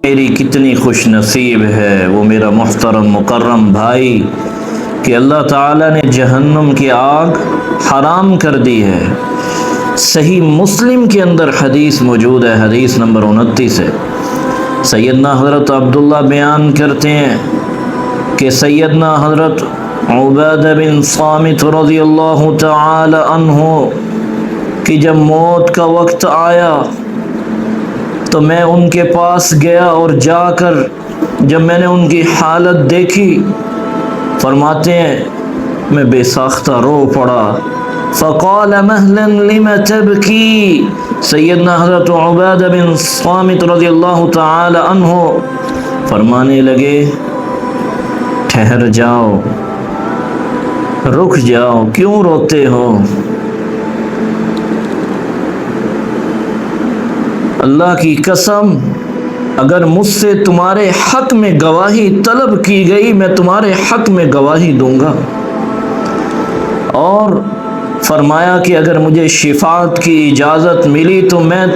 میری کتنی خوش نصیب ہے وہ میرا محترم مکرم بھائی کہ اللہ تعالیٰ نے جہنم کی آگ حرام کر دی ہے۔ صحیح مسلم کے اندر حدیث موجود ہے، حدیث نمبر 29 ہے۔ سیدنا حضرت عبداللہ بیان کرتے ہیں کہ سیدنا حضرت عبادہ بن صامت رضی اللہ تعالی عنہ کہ جب موت کا وقت آیا تو میں ان کے پاس گیا اور جا کر جب میں نے ان کی حالت دیکھی، فرماتے ہیں میں بے ساختہ رو پڑا۔ فقال مہلا لم تبکی، سیدنا حضرت عبادہ بن صامت رضی اللہ تعالی عنہ فرمانے لگے ٹھہر جاؤ، رک جاؤ، کیوں روتے ہو؟ اللہ کی قسم اگر مجھ سے تمہارے حق میں گواہی طلب کی گئی میں تمہارے حق میں گواہی دوں گا، اور فرمایا کہ اگر مجھے شفاعت کی اجازت ملی تو میں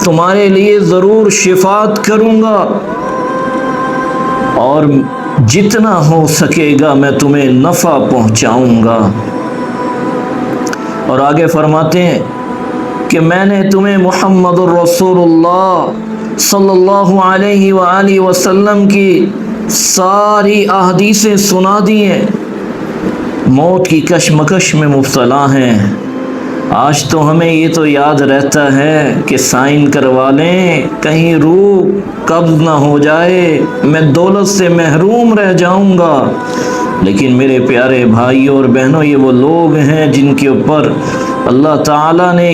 تمہارے لیے ضرور شفاعت کروں گا، اور جتنا ہو سکے گا میں تمہیں نفع پہنچاؤں گا۔ اور آگے فرماتے ہیں کہ میں نے تمہیں محمد الرسول اللہ صلی اللہ علیہ وآلہ وسلم کی ساری احادیثیں سنا دی ہیں، موت کی کشمکش میں مبتلا ہیں۔ آج تو ہمیں یہ تو یاد رہتا ہے کہ سائن کروا لیں، کہیں روح قبض نہ ہو جائے، میں دولت سے محروم رہ جاؤں گا، لیکن میرے پیارے بھائیوں اور بہنوں یہ وہ لوگ ہیں جن کے اوپر اللہ تعالیٰ نے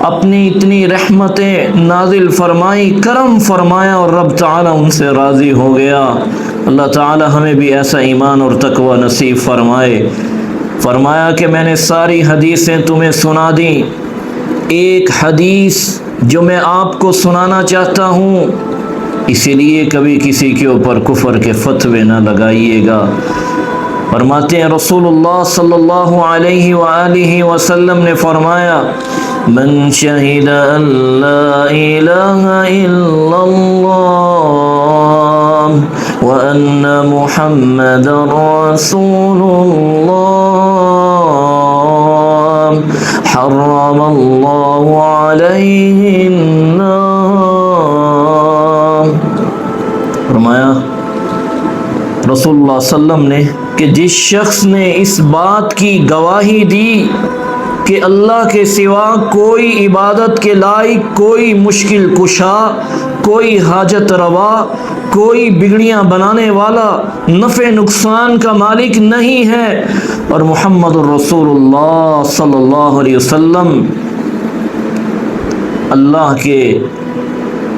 اتنی رحمتیں نازل فرمائی، کرم فرمایا، اور رب تعالیٰ ان سے راضی ہو گیا۔ اللہ تعالیٰ ہمیں بھی ایسا ایمان اور تقوی نصیب فرمائے۔ فرمایا کہ میں نے ساری حدیثیں تمہیں سنا دیں، ایک حدیث جو میں آپ کو سنانا چاہتا ہوں، اسی لیے کبھی کسی کے اوپر کفر کے فتوے نہ لگائیے گا۔ فرماتے ہیں رسول اللہ صلی اللہ علیہ وآلہ وسلم نے فرمایا من شہد ان لا الہ الا اللہ وان محمد رسول اللہ حرم اللہ علیہ النار۔ فرمایا رسول اللہ صلی اللہ علیہ وسلم نے کہ جس شخص نے اس بات کی گواہی دی کہ اللہ کے سوا کوئی عبادت کے لائق، کوئی مشکل کشا، کوئی حاجت روا، کوئی بگڑیاں بنانے والا، نفع نقصان کا مالک نہیں ہے، اور محمد الرسول اللہ صلی اللہ علیہ وسلم اللہ کے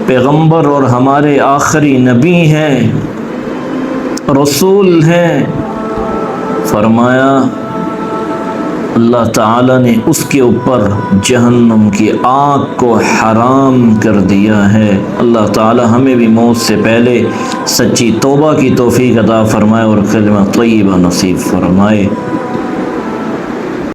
پیغمبر اور ہمارے آخری نبی ہیں، رسول ہیں، فرمایا اللہ تعالیٰ نے اس کے اوپر جہنم کی آگ کو حرام کر دیا ہے۔ اللہ تعالیٰ ہمیں بھی موت سے پہلے سچی توبہ کی توفیق عطا فرمائے اور کلمہ طیبہ نصیب فرمائے۔